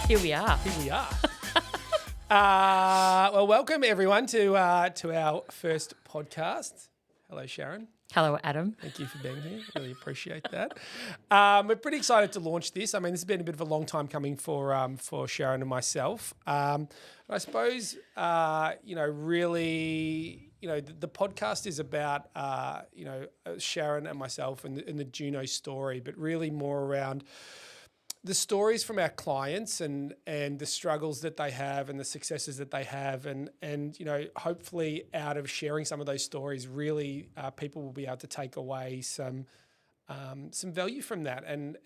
Here we are. Here we are. Well, welcome everyone to our first podcast. Hello, Sharron. Hello, Adam. Thank you for being here. Really appreciate that. We're pretty excited to launch this. I mean, this has been a bit of a long time coming for Sharron and myself. I suppose, really, the podcast is about, Sharron and myself and the Juno story, but really more around the stories from our clients and the struggles that they have and the successes that they have and hopefully out of sharing some of those stories, really people will be able to take away some value from that and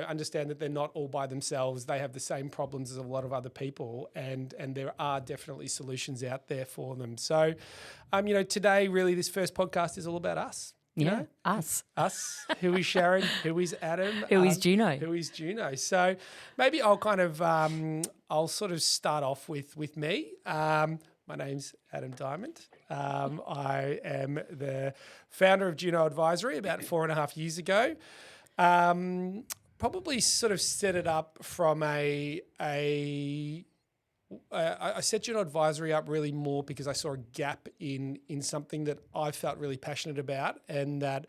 understand that they're not all by themselves. They have the same problems as a lot of other people and there are definitely solutions out there for them. So, today really this first podcast is all about us. Us. Who is Sharron? Who is Adam? Who is Juno? Who is Juno? So maybe I'll I'll sort of start off with me. My name's Adam Diamond. I am the founder of Juno Advisory about 4.5 years ago. Probably sort of set it up from I set Juno Advisory up really more because I saw a gap in something that I felt really passionate about, and that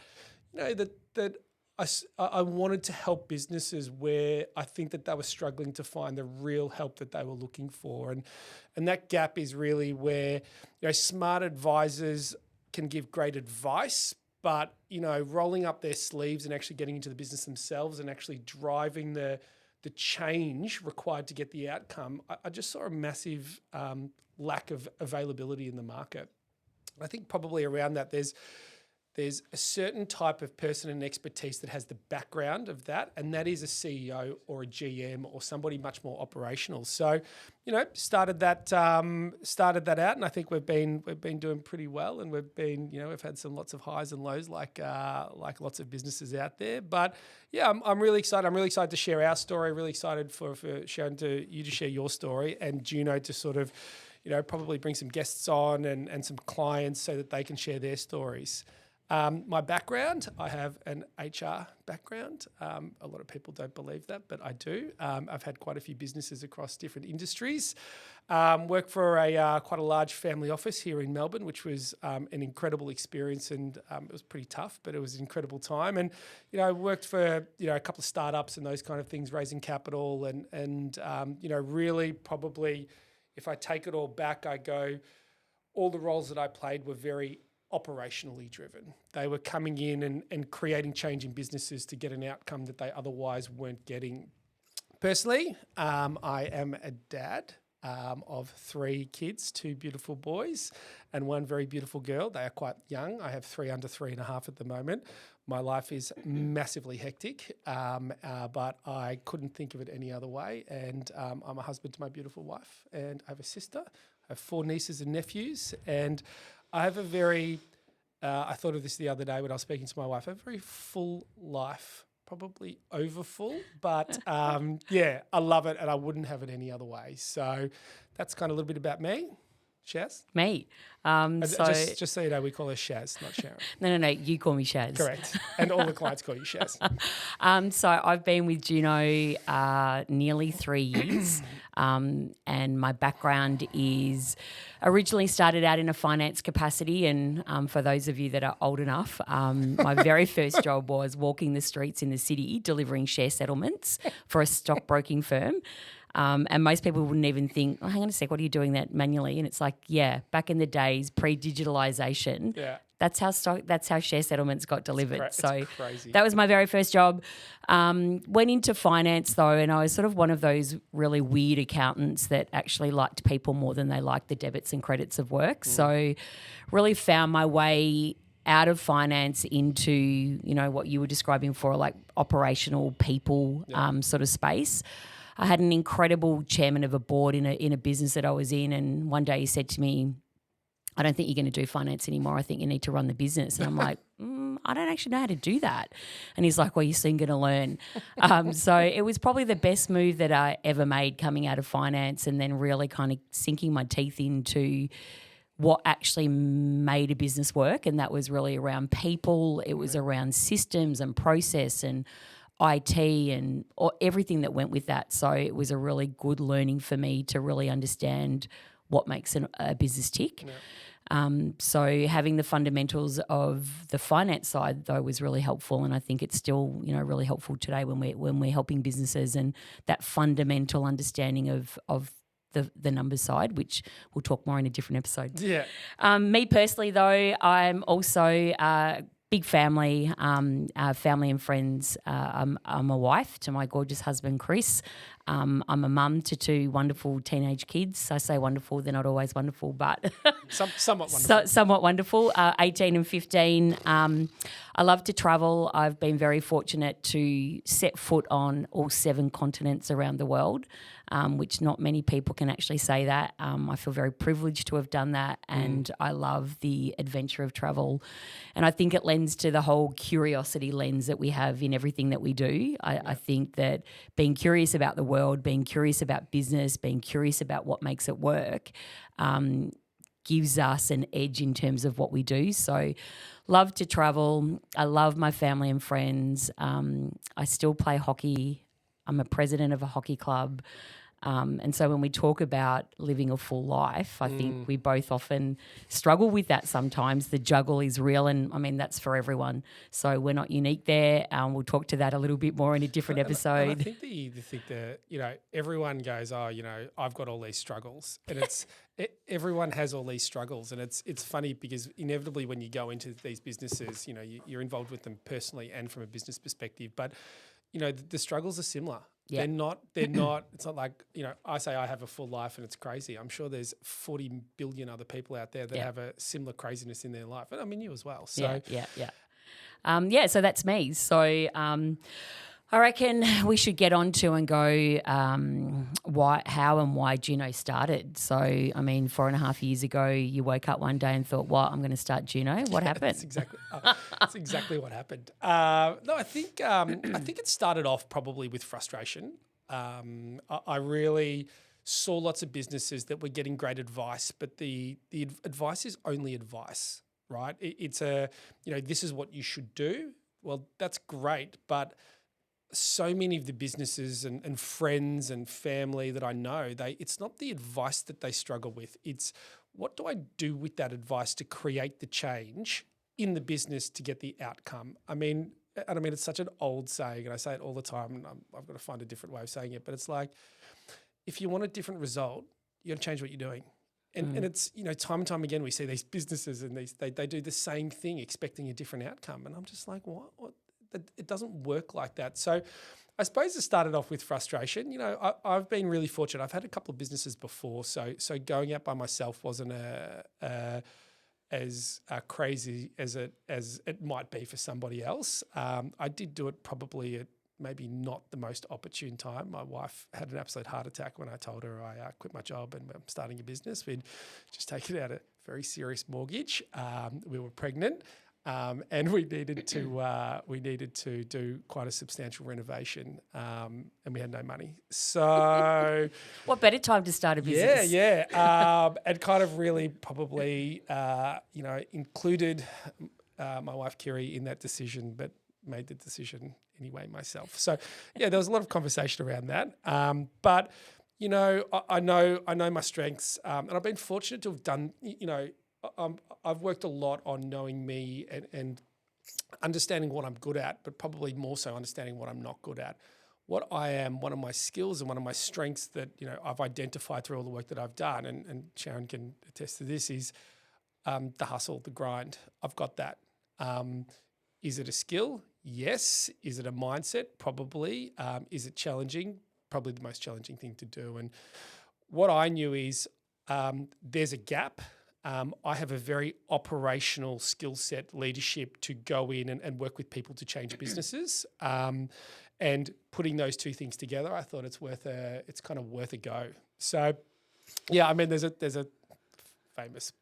I wanted to help businesses where I think that they were struggling to find the real help that they were looking for, and that gap is really where smart advisors can give great advice, but rolling up their sleeves and actually getting into the business themselves and actually driving the change required to get the outcome, I just saw a massive lack of availability in the market. I think probably around that there's a certain type of person and expertise that has the background of that, and that is a CEO or a GM or somebody much more operational. So, started that out, and I think we've been doing pretty well, and we've had lots of highs and lows like lots of businesses out there. But yeah, I'm really excited. I'm really excited to share our story. Really excited for Sharron to share your story, and Juno to sort of probably bring some guests on and some clients so that they can share their stories. My background, I have an HR background. A lot of people don't believe that, but I do. I've had quite a few businesses across different industries. Worked for quite a large family office here in Melbourne, which was an incredible experience, and it was pretty tough, but it was an incredible time. And I worked for a couple of startups and those kind of things, raising capital, and really probably if I take it all back, I go, all the roles that I played were very operationally driven. They were coming in and creating change in businesses to get an outcome that they otherwise weren't getting. Personally, I am a dad of 3 kids, 2 beautiful boys and 1 very beautiful girl. They are quite young. I have 3 under 3.5 at the moment. My life is massively hectic, but I couldn't think of it any other way. And I'm a husband to my beautiful wife, and I have a sister. I have 4 nieces and nephews, and I have a very, I thought of this the other day when I was speaking to my wife, a very full life, probably overfull, but I love it and I wouldn't have it any other way. So that's kind of a little bit about me. Shaz? Me. Just so you know, we call her Shaz, not Sharron. No, you call me Shaz. Correct. And all the clients call you Shaz. So I've been with Juno nearly 3 years, and my background is originally started out in a finance capacity, and for those of you that are old enough, my very first job was walking the streets in the city delivering share settlements for a stockbroking firm. And most people wouldn't even think, oh, hang on a sec, what are you doing that manually? And it's like, yeah, back in the days, pre-digitalization, that's how share settlements got delivered. It's crazy. That was my very first job. Went into finance though, and I was sort of one of those really weird accountants that actually liked people more than they liked the debits and credits of work. So really found my way out of finance into, what you were describing for like operational people sort of space. I had an incredible chairman of a board in a business that I was in, and one day he said to me, I don't think you're going to do finance anymore. I think you need to run the business. And I'm like, I don't actually know how to do that. And he's like, well, you're soon going to learn. So it was probably the best move that I ever made coming out of finance, and then really kind of sinking my teeth into what actually made a business work. And that was really around people. It was around systems and process and IT and everything that went with that. So it was a really good learning for me to really understand what makes a business tick. Yeah. So having the fundamentals of the finance side though was really helpful, and I think it's still really helpful today when we're helping businesses, and that fundamental understanding of the numbers side, which we'll talk more in a different episode. Yeah. Me personally though, I'm also big family, family and friends. I'm a wife to my gorgeous husband, Chris. I'm a mum to 2 wonderful teenage kids. I say wonderful, they're not always wonderful, but somewhat wonderful. Somewhat wonderful, 18 and 15. I love to travel. I've been very fortunate to set foot on all 7 continents around the world, which not many people can actually say that. I feel very privileged to have done that, and I love the adventure of travel. And I think it lends to the whole curiosity lens that we have in everything that we do. I think that being curious about the world, being curious about business, being curious about what makes it work, gives us an edge in terms of what we do. So love to travel. I love my family and friends. I still play hockey. I'm a president of a hockey club. And so when we talk about living a full life, I think we both often struggle with that sometimes. The juggle is real, and I mean, that's for everyone. So we're not unique there. We'll talk to that a little bit more in a different episode. And I think that everyone goes, I've got all these struggles, and it's everyone has all these struggles, and it's funny because inevitably when you go into these businesses, you're involved with them personally and from a business perspective, but the struggles are similar. Yeah. They're not, it's not like, I say I have a full life and it's crazy. I'm sure there's 40 billion other people out there that have a similar craziness in their life. And I mean, you as well. So so that's me. So I reckon we should get on to and go how and why Juno started. So, I mean, 4.5 years ago, you woke up one day and thought, I'm going to start Juno. What happened? That's exactly what happened. No, I think it started off probably with frustration. I really saw lots of businesses that were getting great advice, but the advice is only advice, right? It's this is what you should do. Well, that's great, but so many of the businesses and friends and family that I know, it's not the advice that they struggle with. It's what do I do with that advice to create the change in the business to get the outcome? I mean, it's such an old saying, and I say it all the time, and I've got to find a different way of saying it, but it's like, if you want a different result, you got to change what you're doing. And it's, time and time again, we see these businesses and they do the same thing expecting a different outcome. And I'm just like, what? It doesn't work like that. So I suppose it started off with frustration. I've been really fortunate. I've had a couple of businesses before. So going out by myself wasn't as crazy as it might be for somebody else. I did do it probably at maybe not the most opportune time. My wife had an absolute heart attack when I told her I quit my job and I'm starting a business. We'd just taken out a very serious mortgage. We were pregnant. And we needed to do quite a substantial renovation, and we had no money. So, what better time to start a business? and kind of really probably included my wife Kiri in that decision, but made the decision anyway myself. So there was a lot of conversation around that. But I know my strengths, and I've been fortunate to have done I've worked a lot on knowing me and understanding what I'm good at, but probably more so understanding what I'm not good at. What I am, one of my skills and one of my strengths that I've identified through all the work that I've done, and Sharron can attest to this, is the hustle, the grind. I've got that. Is it a skill? Yes. Is it a mindset? Probably. Is it challenging? Probably the most challenging thing to do. And what I knew is there's a gap. I have a very operational skill set, leadership to go in and work with people to change businesses. And putting those two things together, I thought it's kind of worth a go. So, there's a famous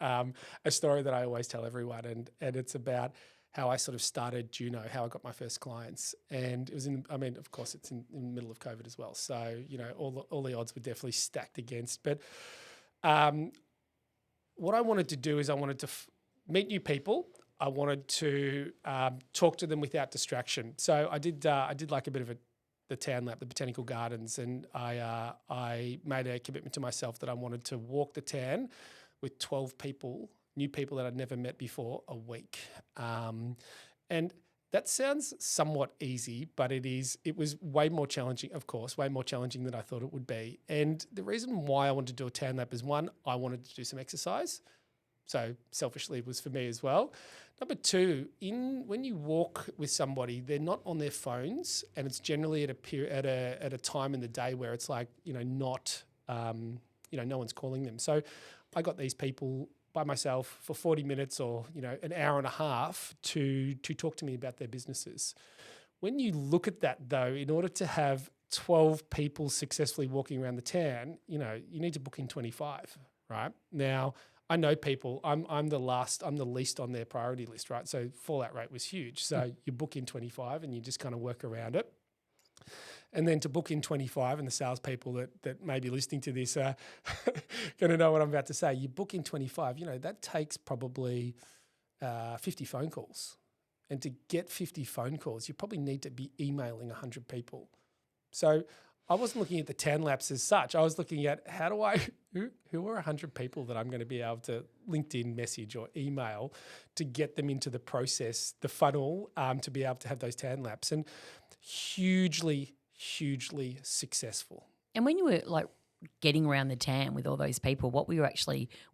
a story that I always tell everyone, and it's about how I sort of started Juno, how I got my first clients, and it was of course, it's in the middle of COVID as well. So all the odds were definitely stacked against, but. What I wanted to do is I wanted to meet new people. I wanted to talk to them without distraction. So I did like a bit of the town lap, the botanical gardens, and I made a commitment to myself that I wanted to walk the town with 12 people, new people that I'd never met before, a week. And that sounds somewhat easy, but it was way more challenging, of course, way more challenging than I thought it would be. And the reason why I wanted to do a town lap is, one, I wanted to do some exercise. So selfishly, it was for me as well. Number two, when you walk with somebody, they're not on their phones, and it's generally at a time in the day where it's like, not, no one's calling them. So I got these people by myself for 40 minutes or, an hour and a half to talk to me about their businesses. When you look at that, though, in order to have 12 people successfully walking around the town, you need to book in 25, right? Now, I know people, I'm the least on their priority list, right? So fallout rate was huge. So you book in 25 and you just kind of work around it. And then to book in 25, and the salespeople that may be listening to this are going to know what I'm about to say. You book in 25, that takes probably 50 phone calls. And to get 50 phone calls, you probably need to be emailing 100 people. So I wasn't looking at the town laps as such. I was looking at who are 100 people that I'm going to be able to LinkedIn message or email to get them into the process, the funnel, to be able to have those town laps. And hugely successful. And when you were like getting around the town with all those people, were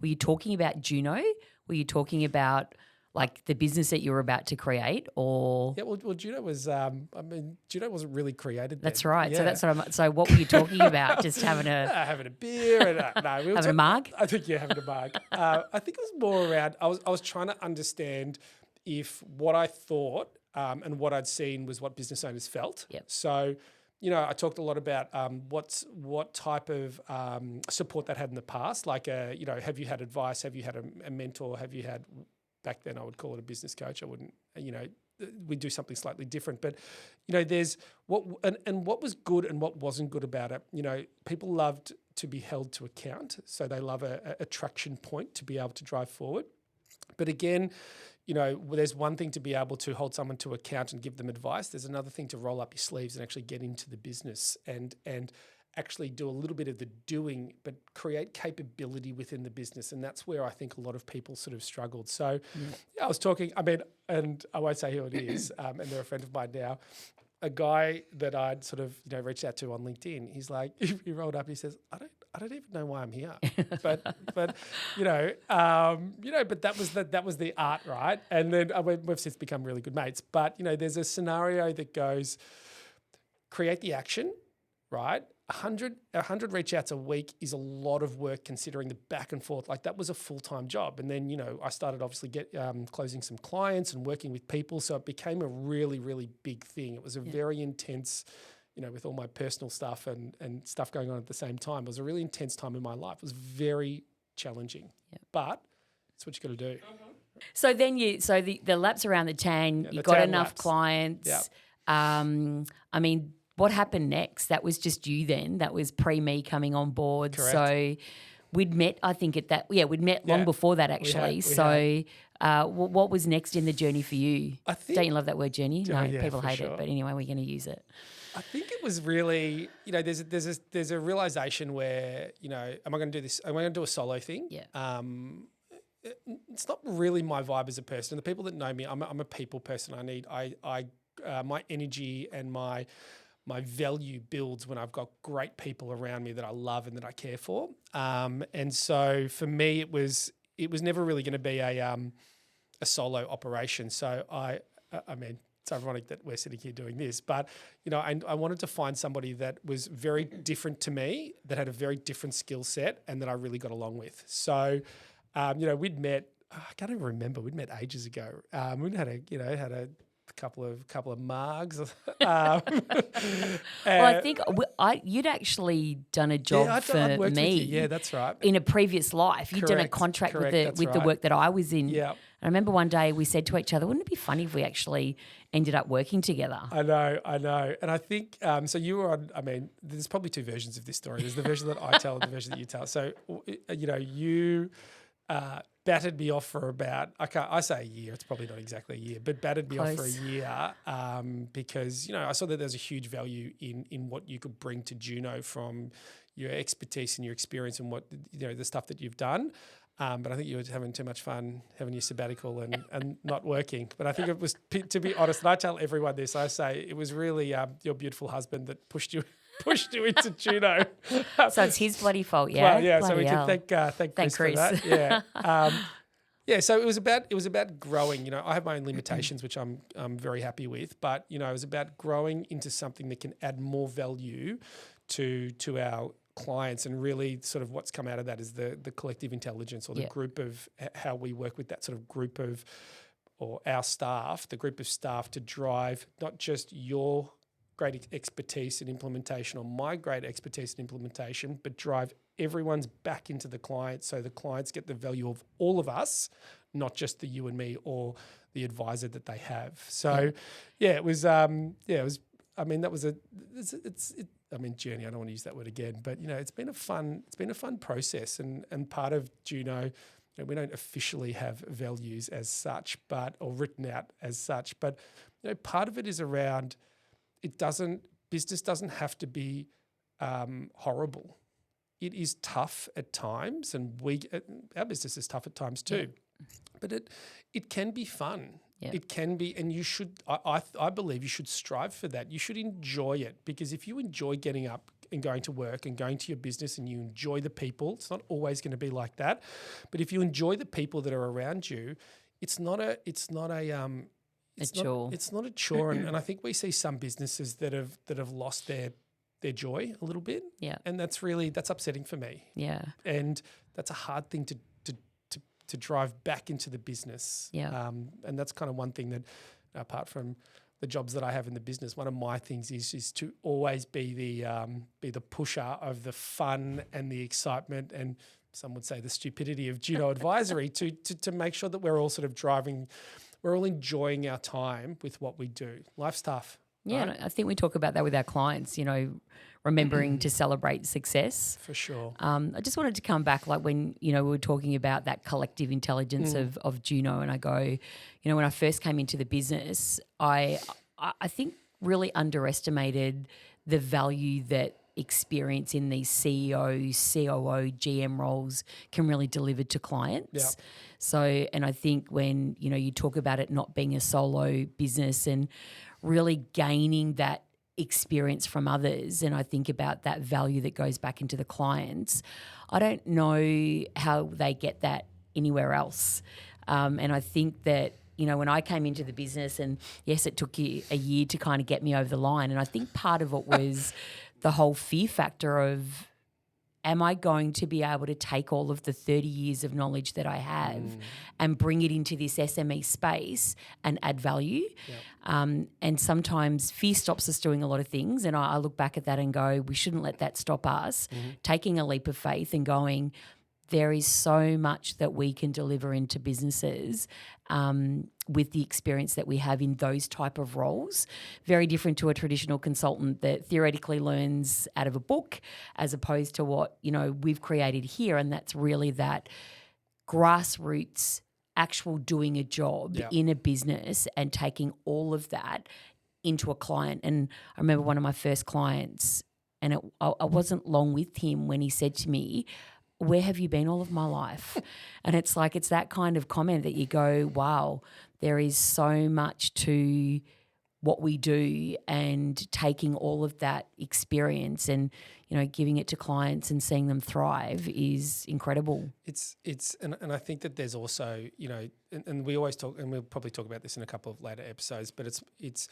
you talking about Juno? Were you talking about like the business that you were about to create, or? Yeah, well, Juno was, Juno wasn't really created then. That's right. Yeah. So what were you talking about? Just having having a beer and having a mug? I think, having a mug. I think it was more around, I was trying to understand if what I thought and what I'd seen was what business owners felt. Yep. So, I talked a lot about what type of support that had in the past. Like, have you had advice? Have you had a mentor? Have you had, back then I would call it a business coach. I wouldn't, we'd do something slightly different. But, there's what was good and what wasn't good about it. People loved to be held to account. So they love a traction point to be able to drive forward. But again, there's one thing to be able to hold someone to account and give them advice. There's another thing to roll up your sleeves and actually get into the business and actually do a little bit of the doing, but create capability within the business. And that's where I think a lot of people sort of struggled. So I was talking, and I won't say who it is, and they're a friend of mine now, a guy that I'd sort of, reached out to on LinkedIn. He's like, he rolled up and he says, I don't even know why I'm here, but but that was the art, right? And then we've since become really good mates. But there's a scenario that goes, create the action, right? 100 reach outs a week is a lot of work considering the back and forth. Like that was a full-time job. And then, I started obviously closing some clients and working with people. So it became a really, really big thing. It was a very intense, with all my personal stuff and stuff going on at the same time. It was a really intense time in my life. It was very challenging, but it's what you got to do. So then the laps around the town, you got enough laps. Clients. Yeah. What happened next? That was just you then. That was pre-me coming on board. Correct. So we'd met, I think, we'd met long before that actually. What was next in the journey for you? Don't you love that word journey? No, people hate it, but anyway, we're going to use it. I think it was really, there's a realization where, am I going to do this? Am I going to do a solo thing? Yeah. It's not really my vibe as a person. The people that know me, I'm a people person. My energy and my value builds when I've got great people around me that I love and that I care for. And so for me, it was never really going to be a solo operation. So it's ironic that we're sitting here doing this, but I wanted to find somebody that was very different to me, that had a very different skill set, and that I really got along with. So, we'd met. I can't even remember. We'd met ages ago. We'd had a couple of margs. Well, I think you'd actually done a job for me. Yeah, that's right. In a previous life, you'd done a contract with the work that I was in. Yeah. I remember one day we said to each other, wouldn't it be funny if we actually ended up working together? I know. And I think, so you were on, there's probably two versions of this story. There's the version that I tell and the version that you tell. So, you battered me off for about, I say a year, it's probably not exactly a year, but battered me off for a year because, I saw that there's a huge value in what you could bring to Juno from your expertise and your experience and what, the stuff that you've done. But I think you were having too much fun having your sabbatical and not working. But I think it was, to be honest, and I tell everyone this, I say it was really your beautiful husband that pushed you into Juno. So it's his bloody fault, yeah? Well, yeah, bloody so we hell. can thank Chris for that. Yeah. So it was about growing. I have my own limitations, which I'm very happy with. But it was about growing into something that can add more value to our clients, and really sort of what's come out of that is the collective intelligence, or the group of how we work with that sort of group of, or our staff, the group of staff, to drive not just your great expertise in implementation or my great expertise in implementation, but drive everyone's back into the client, so the clients get the value of all of us, not just the you and me or the advisor that they have. So, it was. I mean, that was journey. I don't want to use that word again, but it's been a fun process, and part of Juno, we don't officially have values as such, or written out as such, but part of it is around. Business doesn't have to be horrible. It is tough at times, and our business is tough at times too. Yeah. But it can be fun. Yeah. It can be, and you should. I believe you should strive for that. You should enjoy it, because if you enjoy getting up and going to work and going to your business, and you enjoy the people, it's not always going to be like that. But if you enjoy the people that are around you, it's not a chore, and I think we see some businesses that have lost their joy a little bit. Yeah. And that's upsetting for me. Yeah. And that's a hard thing to drive back into the business. Yeah. And that's kind of one thing that, apart from the jobs that I have in the business, one of my things is to always be the pusher of the fun and the excitement, and some would say the stupidity of Juno Advisory to make sure that we're all sort of driving. We're all enjoying our time with what we do. Life's tough. Yeah, right? And I think we talk about that with our clients, remembering to celebrate success. For sure. I just wanted to come back, like when, we were talking about that collective intelligence of Juno, and I go, when I first came into the business, I think really underestimated the value that experience in these CEO, COO, GM roles can really deliver to clients. Yeah. So, and I think when, you talk about it not being a solo business and really gaining that experience from others, and I think about that value that goes back into the clients, I don't know how they get that anywhere else. And I think that, when I came into the business, and yes, it took you a year to kind of get me over the line, and I think part of it was the whole fear factor of, am I going to be able to take all of the 30 years of knowledge that I have and bring it into this SME space and add value? Yep. And sometimes fear stops us doing a lot of things, and I look back at that and go, we shouldn't let that stop us taking a leap of faith and going, there is so much that we can deliver into businesses with the experience that we have in those type of roles. Very different to a traditional consultant that theoretically learns out of a book, as opposed to what, we've created here. And that's really that grassroots, actual doing a job in a business and taking all of that into a client. And I remember one of my first clients, and I wasn't long with him when he said to me, where have you been all of my life? And it's like, it's that kind of comment that you go, wow, there is so much to what we do, and taking all of that experience and, giving it to clients and seeing them thrive is incredible. And I think that there's also, and we always talk, and we'll probably talk about this in a couple of later episodes, but it's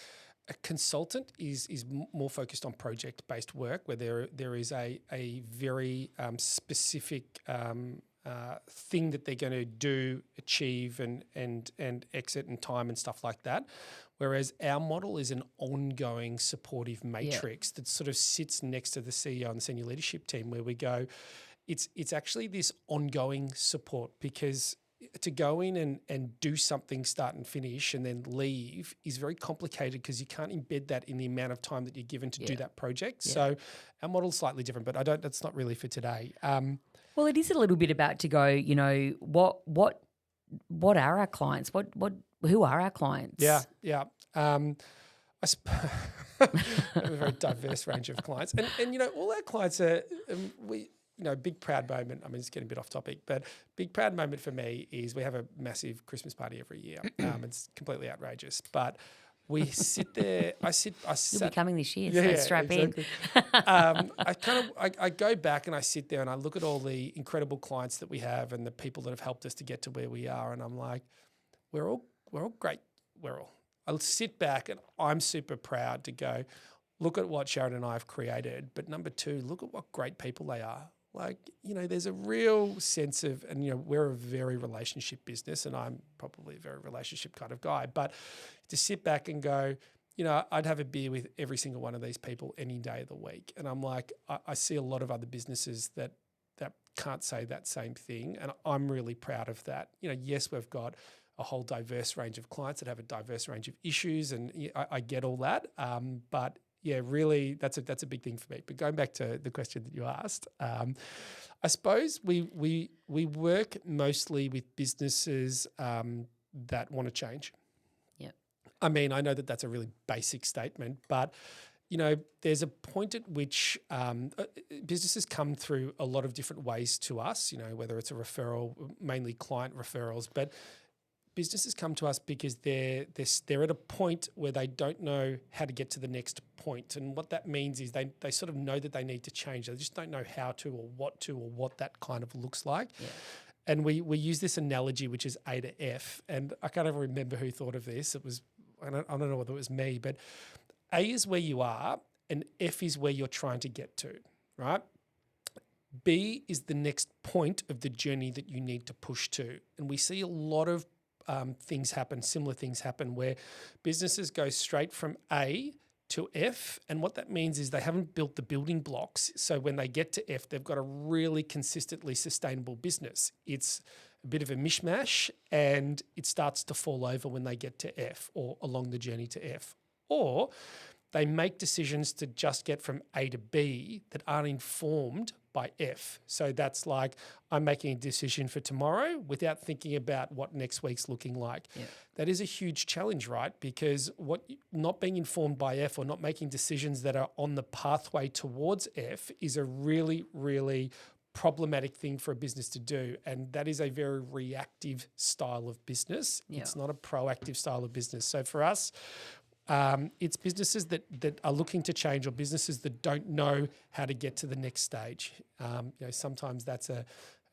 a consultant is more focused on project-based work, where there is a very specific thing that they're going to do, achieve, and exit in time and stuff like that. Whereas our model is an ongoing supportive matrix that sort of sits next to the CEO and the senior leadership team, where we go, it's actually this ongoing support, because to go in and do something start and finish and then leave is very complicated, because you can't embed that in the amount of time that you're given to do that project. So our model's slightly different, but that's not really for today. Well, it is a little bit about to go, you know, what are our clients? Who are our clients? Yeah. I sp- we have a very diverse range of clients, and you know, all our clients are big proud moment. I mean, it's getting a bit off topic, but big proud moment for me is we have a massive Christmas party every year. It's completely outrageous, but we sit there. You'll be coming this year, Yeah, so yeah, strap exactly. in. I go back and I sit there and I look at all the incredible clients that we have and the people that have helped us to get to where we are, and I'm like, we're all great. I'll sit back and I'm super proud to go, look at what Sharron and I have created. But number two, look at what great people they are. Like, you know, there's a real sense of, and, you know, we're a very relationship business and I'm probably a very relationship kind of guy. But to sit back and go, you know, I'd have a beer with every single one of these people any day of the week. And I'm like, I see a lot of other businesses that can't say that same thing. And I'm really proud of that. You know, yes, we've got a whole diverse range of clients that have a diverse range of issues, and I get all that. But yeah, really, that's a big thing for me. But going back to the question that you asked, I suppose we work mostly with businesses that want to change. Yeah. I mean, I know that that's a really basic statement, but you know, there's a point at which businesses come through a lot of different ways to us. You know, whether it's a referral, mainly client referrals, but businesses come to us because they're at a point where they don't know how to get to the next point. And what that means is they sort of know that they need to change. They just don't know how to or what that kind of looks like. Yeah. And we use this analogy, which is A to F. And I can't even remember who thought of this. It was, I don't know whether it was me, but A is where you are and F is where you're trying to get to, right? B is the next point of the journey that you need to push to. And we see a lot of similar things happen where businesses go straight from A to F. And what that means is they haven't built the building blocks. So when they get to F, they've got a really consistently sustainable business. It's a bit of a mishmash and it starts to fall over when they get to F or along the journey to F. Or they make decisions to just get from A to B that aren't informed by F. So that's like, I'm making a decision for tomorrow without thinking about what next week's looking like. Yeah. That is a huge challenge, right? Because not being informed by F or not making decisions that are on the pathway towards F is a really, really problematic thing for a business to do. And that is a very reactive style of business. Yeah. It's not a proactive style of business. So for us, it's businesses that are looking to change or businesses that don't know how to get to the next stage. You know, sometimes that's a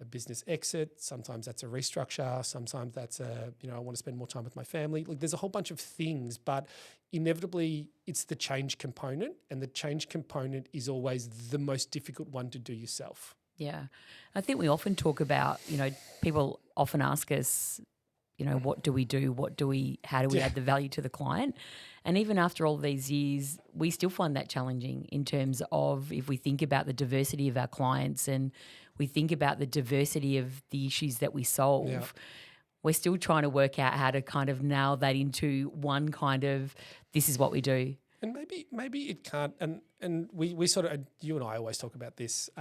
business exit, sometimes that's a restructure, sometimes that's I want to spend more time with my family. Like, there's a whole bunch of things, but inevitably it's the change component, and the change component is always the most difficult one to do yourself. Yeah. I think we often talk about, you know, people often ask us, you know, what do we do? How do we add the value to the client? And even after all these years, we still find that challenging in terms of if we think about the diversity of our clients and we think about the diversity of the issues that we solve, we're still trying to work out how to kind of nail that into one kind of, this is what we do. And maybe it can't, and we sort of, you and I always talk about this,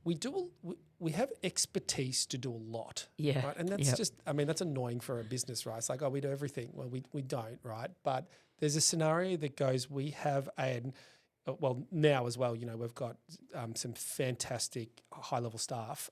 we have expertise to do a lot, right? And that's just, I mean, that's annoying for a business, right? It's like, oh, we do everything. Well, we don't, right? But there's a scenario that goes, we have now as well, you know, we've got some fantastic high-level staff,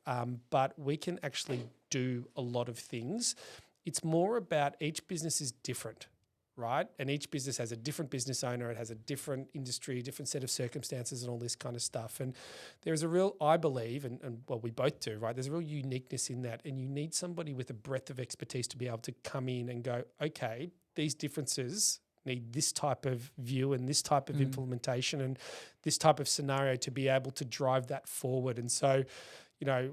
but we can actually do a lot of things. It's more about each business is different, right? And each business has a different business owner. It has a different industry, a different set of circumstances and all this kind of stuff. And there's a real, I believe, and well, we both do, right? There's a real uniqueness in that. And you need somebody with a breadth of expertise to be able to come in and go, okay, these differences need this type of view and this type of implementation and this type of scenario to be able to drive that forward. And so, you know,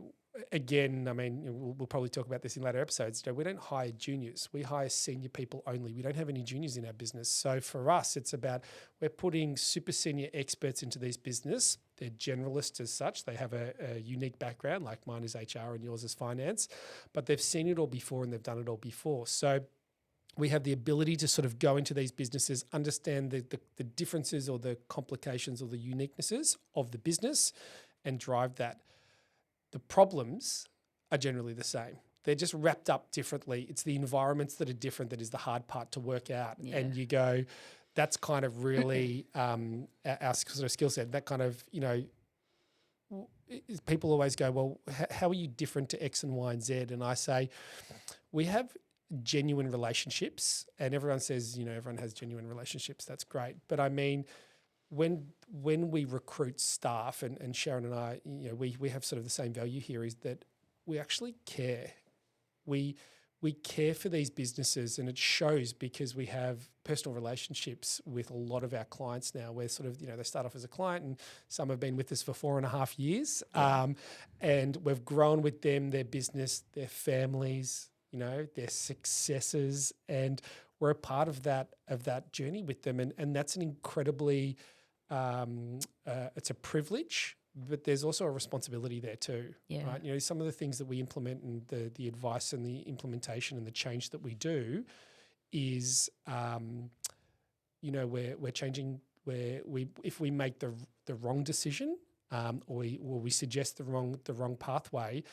again, I mean, we'll probably talk about this in later episodes. You know, we don't hire juniors. We hire senior people only. We don't have any juniors in our business. So for us, it's about we're putting super senior experts into these business. They're generalists as such. They have a unique background, like mine is HR and yours is finance, but they've seen it all before and they've done it all before. So we have the ability to sort of go into these businesses, understand the differences or the complications or the uniquenesses of the business and drive that. The problems are generally the same. They're just wrapped up differently. It's the environments that are different that is the hard part to work out. Yeah. And you go, that's kind of really our sort of skill set. That kind of, people always go, well, how are you different to X and Y and Z? And I say, we have genuine relationships, and everyone says, everyone has genuine relationships. That's great. But I mean, when we recruit staff, and Sharron and I, we have sort of the same value here, is that we actually care. We care for these businesses, and it shows because we have personal relationships with a lot of our clients now. We're sort of, they start off as a client, and some have been with us for 4.5 years, and we've grown with them, their business, their families, their successes, and we're a part of that journey with them, and that's an incredibly it's a privilege, but there's also a responsibility there too, right? Some of the things that we implement and the advice and the implementation and the change that we do is, we're changing where if we make the wrong decision, or we suggest the wrong pathway,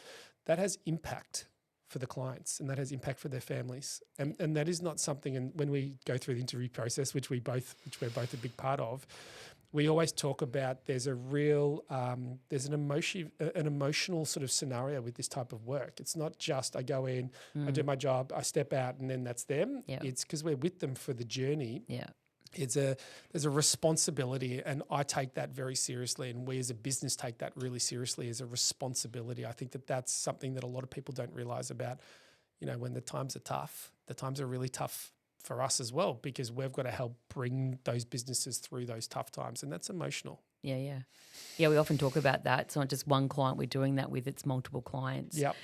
that has impact for the clients, and that has impact for their families, and that is not something. And when we go through the interview process, which we're both a big part of, we always talk about there's an emotional sort of scenario with this type of work. It's not just I go in, I do my job, I step out, and then that's them. Yep. It's because we're with them for the journey. Yeah. There's a responsibility, and I take that very seriously, and we as a business take that really seriously as a responsibility. I think that's something that a lot of people don't realize about, when the times are tough. The times are really tough for us as well, because we've got to help bring those businesses through those tough times, and that's emotional. Yeah. We often talk about that. It's not just one client we're doing that with; it's multiple clients. Yep.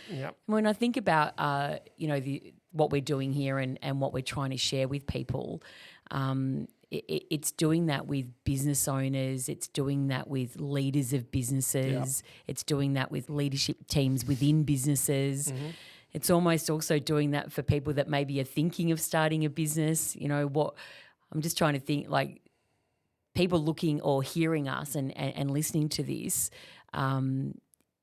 When I think about what we're doing here and what we're trying to share with people, it's doing that with business owners. It's doing that with leaders of businesses. Yep. It's doing that with leadership teams within businesses. Mm-hmm. It's almost also doing that for people that maybe are thinking of starting a business. I'm just trying to think, like, people looking or hearing us and listening to this,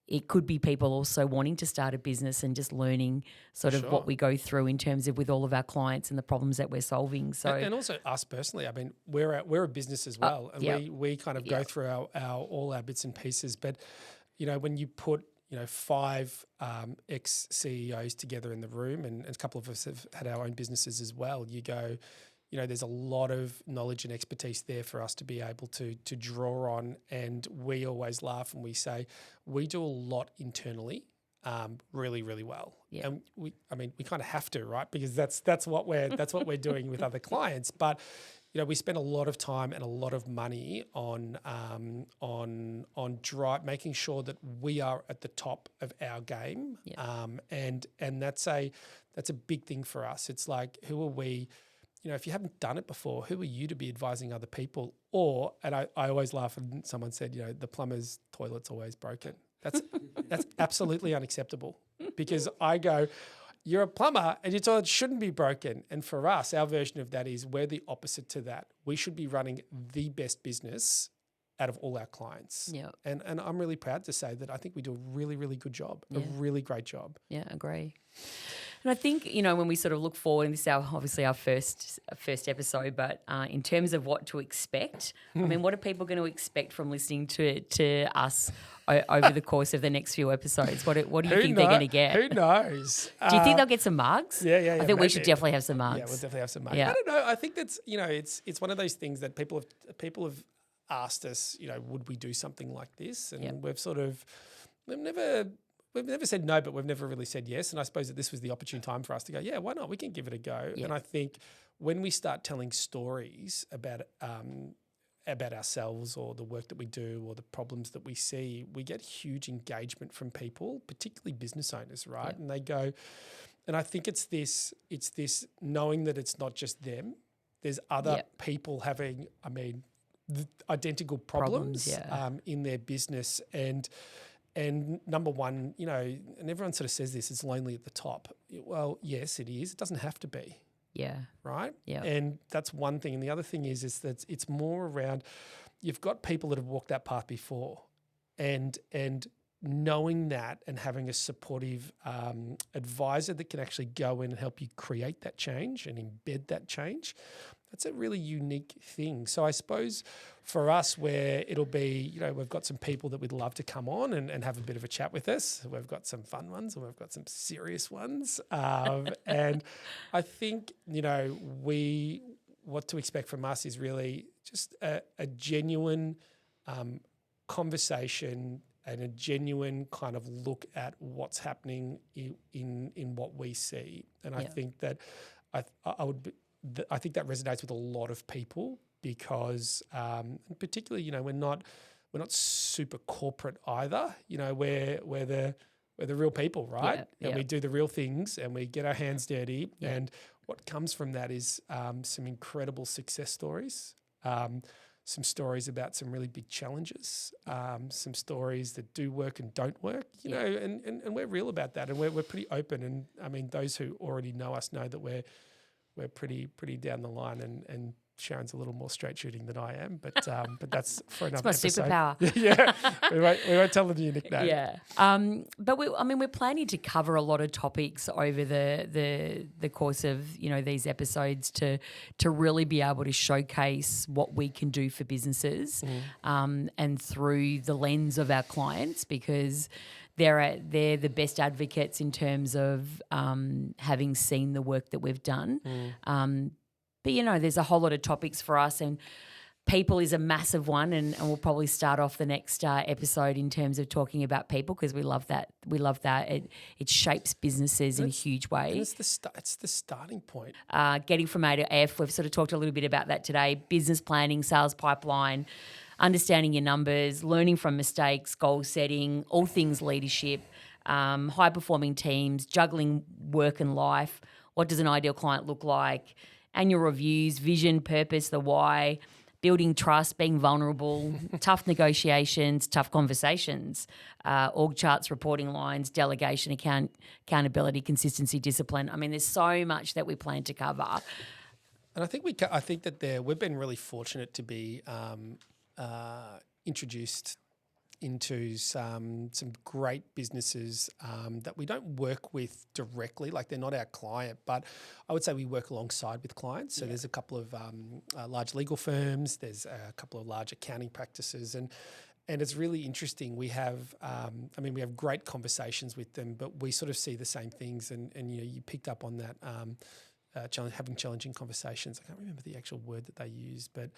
it could be people also wanting to start a business and just learning sort of what we go through in terms of with all of our clients and the problems that we're solving. So and also us personally. I mean, we're a business as well, and we kind of go through all our bits and pieces. But when you put 5 ex-CEOs together in the room, and a couple of us have had our own businesses as well, you go, there's a lot of knowledge and expertise there for us to be able to draw on. And we always laugh and we say we do a lot internally really, really well. Yeah. And we kind of have to, right? Because that's what we're doing with other clients. But we spend a lot of time and a lot of money on making sure that we are at the top of our game. Yeah. And that's a big thing for us. It's like, who are we? If you haven't done it before, who are you to be advising other people? And I always laugh when someone said, the plumber's toilet's always broken. That's absolutely unacceptable, because I go, you're a plumber and your toilet shouldn't be broken. And for us, our version of that is we're the opposite to that. We should be running the best business out of all our clients. Yeah. And I'm really proud to say that I think we do a really, really good job, a really great job. Yeah, I agree. And I think, when we sort of look forward, and this is obviously our first episode, but in terms of what to expect, I mean, what are people going to expect from listening to us over the course of the next few episodes? What do you think they're going to get? Who knows? Do you think they'll get some mugs? Yeah. I think we should definitely have some mugs. Yeah, we'll definitely have some mugs. Yeah. I don't know. I think that's, it's one of those things that people have asked us, would we do something like this? And we've never said no, but we've never really said yes. And I suppose that this was the opportune time for us to go, yeah, why not? We can give it a go. Yeah. And I think when we start telling stories about ourselves or the work that we do or the problems that we see, we get huge engagement from people, particularly business owners, right? Yeah. And they go, and I think it's this knowing that it's not just them. There's other people having, identical problems in their business. And number one, and everyone sort of says this, it's lonely at the top. Well, yes, it is. It doesn't have to be. Yeah. Right? Yeah. And that's one thing. And the other thing is that it's more around, you've got people that have walked that path before, and knowing that and having a supportive advisor that can actually go in and help you create that change and embed that change, that's a really unique thing. So I suppose for us, where it'll be, we've got some people that we'd love to come on and have a bit of a chat with us. We've got some fun ones and we've got some serious ones. And I think, what to expect from us is really just a genuine conversation and a genuine kind of look at what's happening in what we see. And I think that I think that resonates with a lot of people because, particularly, we're not super corporate either. We're the real people, right? And we do the real things and we get our hands dirty. Yeah. And what comes from that is some incredible success stories, some stories about some really big challenges, some stories that do work and don't work, and we're real about that. And we're pretty open. And I mean, those who already know us know that we're pretty down the line, and Sharon's a little more straight shooting than I am, but that's for another episode. It's my superpower. Yeah, we won't tell them your nickname. Yeah, but we're planning to cover a lot of topics over the course of these episodes to really be able to showcase what we can do for businesses, and through the lens of our clients, because they're the best advocates in terms of having seen the work that we've done. But, there's a whole lot of topics for us, and people is a massive one, and we'll probably start off the next episode in terms of talking about people, because we love that. We love that. It shapes businesses in a huge way. And it's the starting point. Getting from A to F, we've sort of talked a little bit about that today. Business planning, sales pipeline, understanding your numbers, learning from mistakes, goal setting, all things leadership, high-performing teams, juggling work and life. What does an ideal client look like? Annual reviews, vision, purpose, the why, building trust, being vulnerable, tough negotiations, tough conversations, org charts, reporting lines, delegation, accountability, consistency, discipline. I mean, there's so much that we plan to cover. And I think we've been really fortunate to be introduced into some great businesses that we don't work with directly, like they're not our client, but I would say we work alongside with clients. So there's a couple of large legal firms, there's a couple of large accounting practices, and it's really interesting. We have, we have great conversations with them, but we sort of see the same things, and you picked up on that, having challenging conversations. I can't remember the actual word that they used, but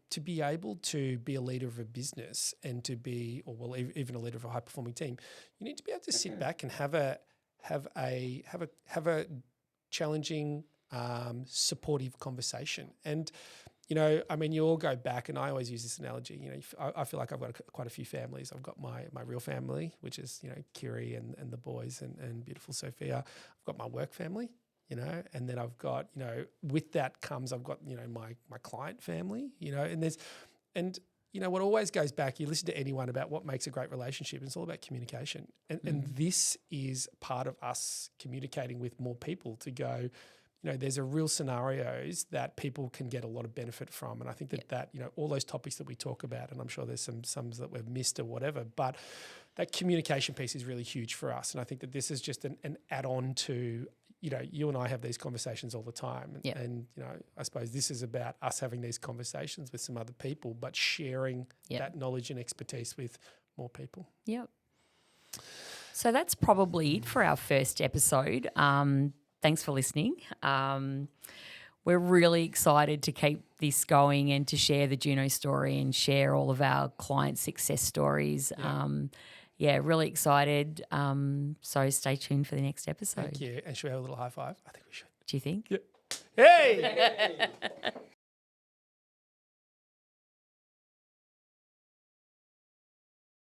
to be able to be a leader of a business and to be, even a leader of a high performing team, you need to be able to sit back and have a challenging, supportive conversation. And you all go back, and I always use this analogy. I feel like I've got quite a few families. I've got my real family, which is Kiri and the boys and beautiful Sophia. I've got my work family. And then I've got, with that comes, I've got, my client family, and what always goes back, you listen to anyone about what makes a great relationship, and it's all about communication. And this is part of us communicating with more people to go, there's a real scenarios that people can get a lot of benefit from. And I think that all those topics that we talk about, and I'm sure there's some that we've missed or whatever, but that communication piece is really huge for us. And I think that this is just an add-on to, you and I have these conversations all the time. And I suppose this is about us having these conversations with some other people, but sharing that knowledge and expertise with more people. Yep. So that's probably it for our first episode. Thanks for listening. We're really excited to keep this going and to share the Juno story and share all of our client success stories. Really excited. So stay tuned for the next episode. Thank you. And should we have a little high five? I think we should. Do you think? Yeah. Hey!